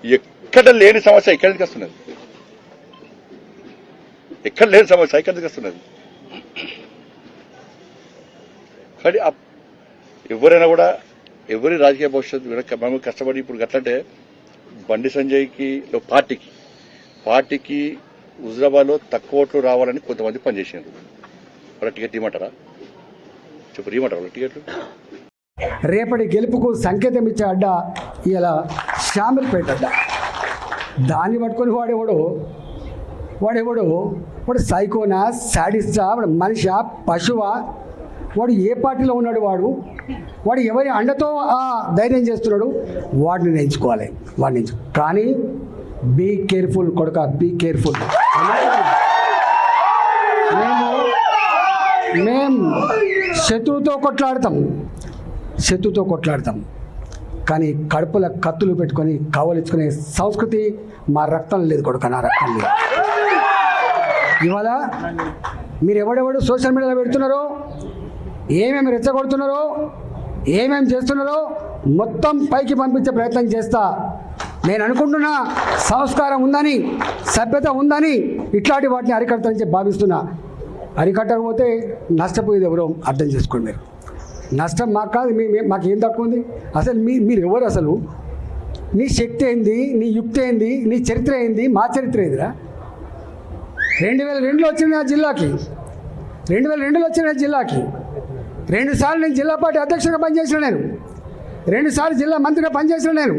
ఎక్కడ లేని సమస్య ఎక్కడికి వస్తున్నది? ఎక్కడ లేని సమస్య ఎక్కడికి వస్తున్నది? కానీ ఎవరైనా కూడా ఎవరి రాజకీయ భవిష్యత్తు మనం కష్టపడి ఇప్పుడు ఎట్లంటే బండి సంజయ్కి పార్టీకి హుజరాబాద్లో తక్కువ ఓట్లు రావాలని కొంతమంది పనిచేసారు. వాళ్ళ టికెట్ ఇవ్వమంటారా? చెప్పు, ఇవ్వమంటారా వాళ్ళ టికెట్లు? రేపటి గెలుపుకు సంకేతం ఇచ్చే అడ్డ ఇలా షామిల్పేట అడ్డ. దాన్ని పట్టుకొని వాడు సైకోనా, శాడిస్టా, వాడు మనిషా, పశువా, వాడు ఏ పార్టీలో ఉన్నాడు, వాడు ఎవరి అండతో ఆ ధైర్యం చేస్తున్నాడు, వాడిని నేర్చుకోవాలి. కానీ బీ కేర్ఫుల్ కొడుక, బీ కేర్ఫుల్. మేము శత్రువుతో కొట్లాడతాం కానీ కడుపుల కత్తులు పెట్టుకొని కవలించుకునే సంస్కృతి మా రక్తం లేదు కొడుక, నా రక్తం లేదు. ఇవాళ మీరు ఎవడెవడు సోషల్ మీడియాలో పెడుతున్నారో, ఏమేమి రెచ్చగొడుతున్నారో, ఏమేమి చేస్తున్నారో మొత్తం పైకి పంపించే ప్రయత్నం చేస్తా. నేను అనుకుంటున్నా సంస్కారం ఉందని, సభ్యత ఉందని ఇట్లాంటి వాటిని అరికడతానని భావిస్తున్నా. అరికట్టకపోతే నష్టపోయేది ఎవరో అర్థం చేసుకోండి. మీరు నష్టం మాకు కాదు, మాకు ఏం తక్కువ ఉంది? అసలు మీరు ఎవరు? అసలు నీ శక్తి ఏంది, నీ యుక్తి ఏంది, నీ చరిత్ర ఏంది, మా చరిత్ర ఏందిరా? 2002లో వచ్చిన నా జిల్లాకి, 2002లో వచ్చిన జిల్లాకి 2 సార్లు నేను జిల్లా పార్టీ అధ్యక్షుడిగా పనిచేసిన, నేను 2 సార్లు జిల్లా మంత్రిగా పనిచేసిన. నేను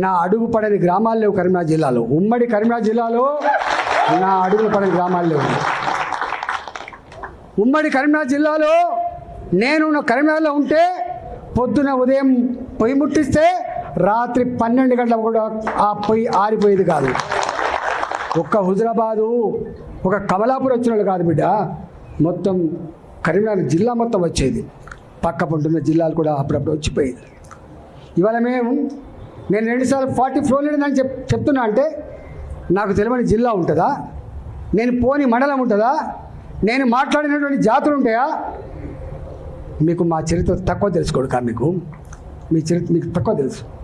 నా అడుగు పడని గ్రామాలు లేవు కరీంనగర్ జిల్లాలో. ఉమ్మడి కరీంనగర్ జిల్లాలో నా అడుగులు పడని గ్రామాలు లేవు. ఉమ్మడి కరీంనగర్ జిల్లాలో నేను కరీంనగర్లో ఉంటే పొద్దున ఉదయం పొయ్యి ముట్టిస్తే రాత్రి 12 గంటలకు కూడా ఆ పొయ్యి ఆరిపోయేది కాదు. ఒక్క హుజరాబాదు, ఒక కమలాపూర్ వచ్చిన వాళ్ళు కాదు బిడ్డ, మొత్తం కరీంనగర్ జిల్లా మొత్తం వచ్చేది. పక్క పొంటున్న జిల్లాలు కూడా అప్పుడప్పుడు వచ్చిపోయేది. ఇవాళ నేను 2 సార్లు 40 ఫ్లోర్ లేదని చెప్తున్నా అంటే నాకు తెలియని జిల్లా ఉంటుందా? నేను పోని మండలం ఉంటుందా? నేను మాట్లాడినటువంటి జాతులు ఉంటాయా? మీకు మా చరిత్ర తక్కువ తెలుసుకోడు. మీకు మీ చరిత్ర మీకు తక్కువ తెలుసు.